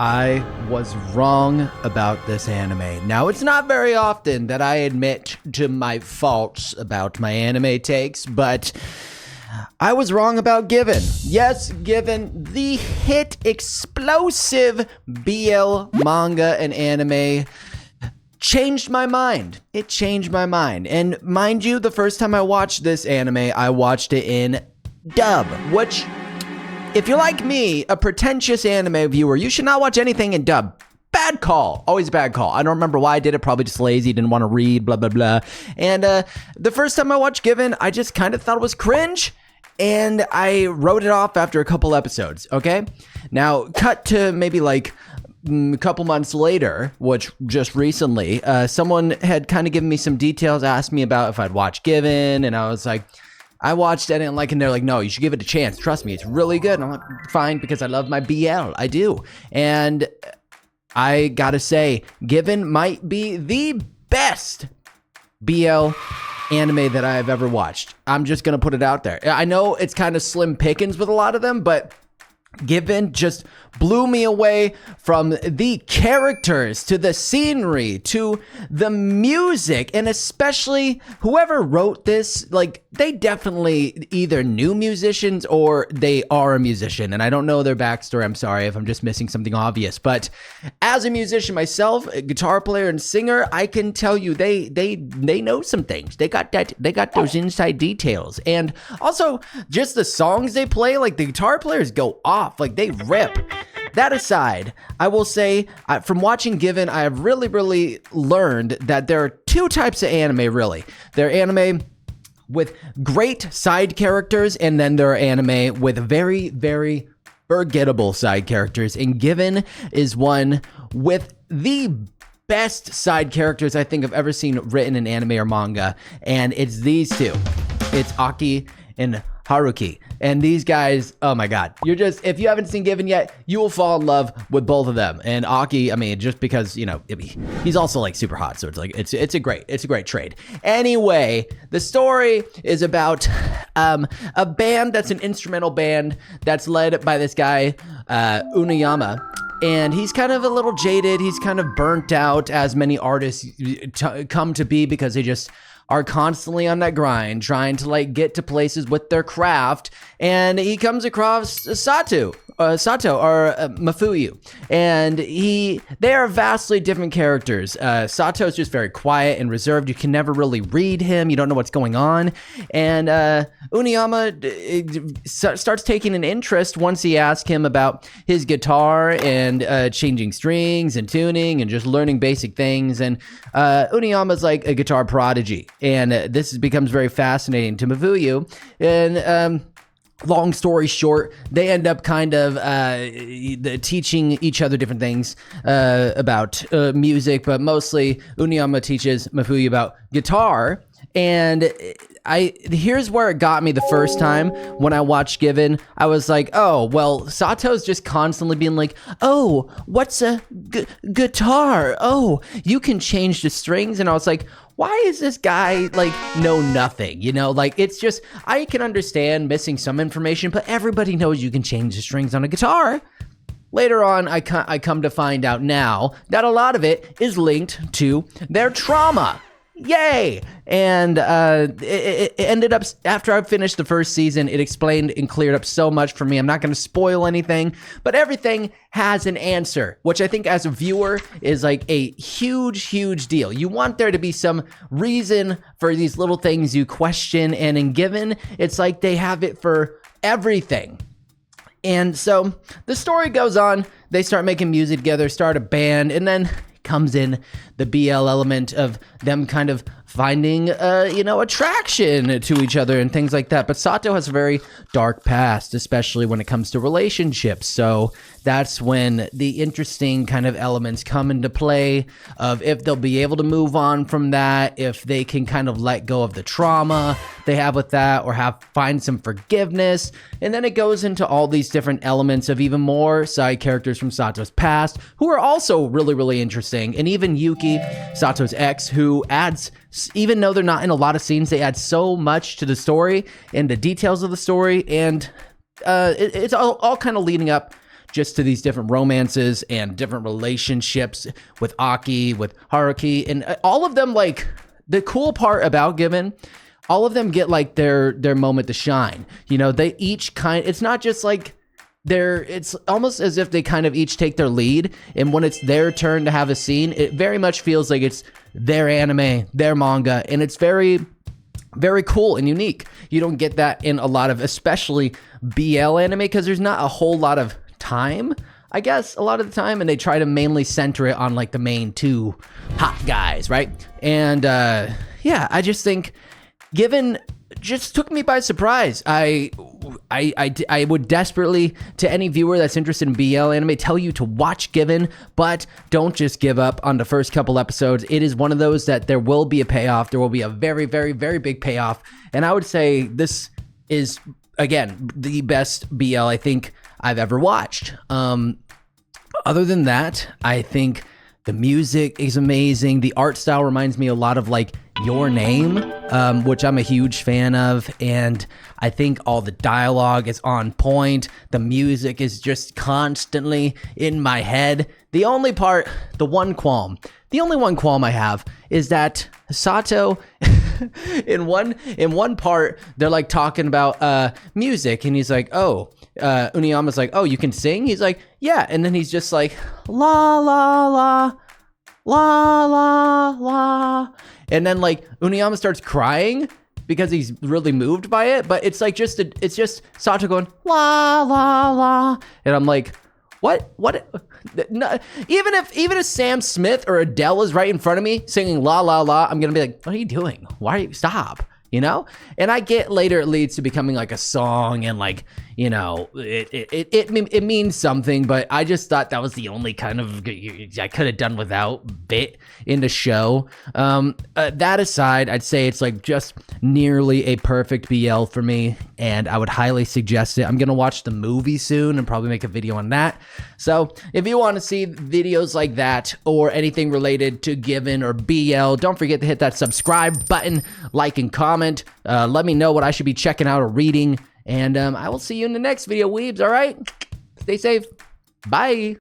I was wrong about this anime. Now, it's not very often that I admit to my faults about my anime takes, but I was wrong about Given. Yes, Given, the hit explosive BL manga and anime changed my mind. It changed my mind. And mind you, the first time I watched this anime, I watched it in dub, which, if you're like me, a pretentious anime viewer, you should not watch anything in dub. Bad call. Always a bad call. I don't remember why I did it. Probably just lazy. Didn't want to read, blah, blah, blah. And the first time I watched Given, I just kind of thought it was cringe. And I wrote it off after a couple episodes, okay? Now, cut to maybe like a couple months later, which just recently, someone had kind of given me some details, asked me about if I'd watched Given, and I was like, I watched it, I didn't like it, and they're like, no, you should give it a chance. Trust me, it's really good. And I'm like, fine, because I love my BL. I do. And I gotta say, Given might be the best BL anime that I've ever watched. I'm just gonna put it out there. I know it's kind of slim pickings with a lot of them, but Given just blew me away, from the characters to the scenery to the music, and especially whoever wrote this, like, they definitely either knew musicians or they are a musician, and I don't know their backstory. I'm sorry if I'm just missing something obvious, but as a musician myself, a guitar player and singer, I can tell you they know some things. They got those inside details, and also just the songs they play, like the guitar players go off, like they rip. That aside, I will say, from watching Given, I have really learned that there are two types of anime, really. There are anime with great side characters, and then there are anime with very forgettable side characters. And Given is one with the best side characters I think I've ever seen written in anime or manga, and it's these two. It's Aki and Haruki. And these guys, oh my god, if you haven't seen Given yet, you will fall in love with both of them. And Aki, I mean, just because, you know, he's also like super hot, so it's like it's a great trade. Anyway, the story is about a band that's an instrumental band that's led by this guy Unayama. And he's kind of a little jaded. He's kind of burnt out, as many artists come to be, because they just are constantly on that grind, trying to like get to places with their craft. And he comes across Sato or Mafuyu, and they are vastly different characters. Sato is just very quiet and reserved. You can never really read him. You don't know what's going on. And Unayama starts taking an interest once he asks him about his guitar and changing strings and tuning and just learning basic things. And Unayama's like a guitar prodigy, and this becomes very fascinating to Mafuyu. And long story short, they end up kind of teaching each other different things about music, but mostly Unayama teaches Mafuyu about guitar. And here's where it got me the first time when I watched Given. I was like, oh, well, Sato's just constantly being like, oh, what's a guitar? Oh, you can change the strings. And I was like, why is this guy like know nothing? You know, like, it's just, I can understand missing some information, but everybody knows you can change the strings on a guitar. Later on, I come to find out now that a lot of it is linked to their trauma. Yay! And it ended up, after I finished the first season, it explained and cleared up so much for me. I'm not going to spoil anything, but everything has an answer, which I think as a viewer is like a huge deal. You want there to be some reason for these little things you question, and in Given, it's like they have it for everything. And so the story goes on. They start making music together, start a band, and then comes in the BL element of them kind of finding, attraction to each other and things like that. But Sato has a very dark past, especially when it comes to relationships. So that's when the interesting kind of elements come into play of if they'll be able to move on from that, if they can kind of let go of the trauma they have with that, or find some forgiveness. And then it goes into all these different elements of even more side characters from Sato's past, who are also really interesting. And even Yuki, Sato's ex, who adds, even though they're not in a lot of scenes, they add so much to the story and the details of the story. And it's all kind of leading up just to these different romances and different relationships with Aki, with Haruki, and all of them, like, the cool part about Given, all of them get like their moment to shine. You know, they each it's not just like it's almost as if they kind of each take their lead, and when it's their turn to have a scene, it very much feels like it's their anime, their manga, and it's very, very cool and unique. You don't get that in a lot of, especially BL anime, because there's not a whole lot of time, I guess, a lot of the time, and they try to mainly center it on like the main two hot guys, right? And yeah, I just think Given just took me by surprise. I would desperately, to any viewer that's interested in BL anime, tell you to watch Given, but don't just give up on the first couple episodes. It is one of those that there will be a payoff. There will be a very, very, very big payoff. And I would say this is, again, the best BL I think I've ever watched. Other than that, I think the music is amazing. The art style reminds me a lot of like Your Name, which I'm a huge fan of. And I think all the dialogue is on point. The music is just constantly in my head. The only one qualm I have is that Sato, in one part, they're like talking about music, and he's like, oh, Uniyama's like, oh, you can sing? He's like, yeah. And then he's just like, la, la, la, la, la, la. And then like Uniyama starts crying because he's really moved by it. But it's like it's just Sato going, la, la, la. And I'm like, what? No, even if Sam Smith or Adele is right in front of me singing la, la, la, I'm going to be like, what are you doing? Why are you, stop? You know? And I get later it leads to becoming like a song, and like, you know, it means something, but I just thought that was the only kind of I could have done without bit in the show. That aside, I'd say it's like just nearly a perfect BL for me, and I would highly suggest it. I'm gonna watch the movie soon and probably make a video on that. So if you want to see videos like that or anything related to Given or BL, don't forget to hit that subscribe button, like and comment. Let me know what I should be checking out or reading. And I will see you in the next video, weebs, all right? Stay safe. Bye.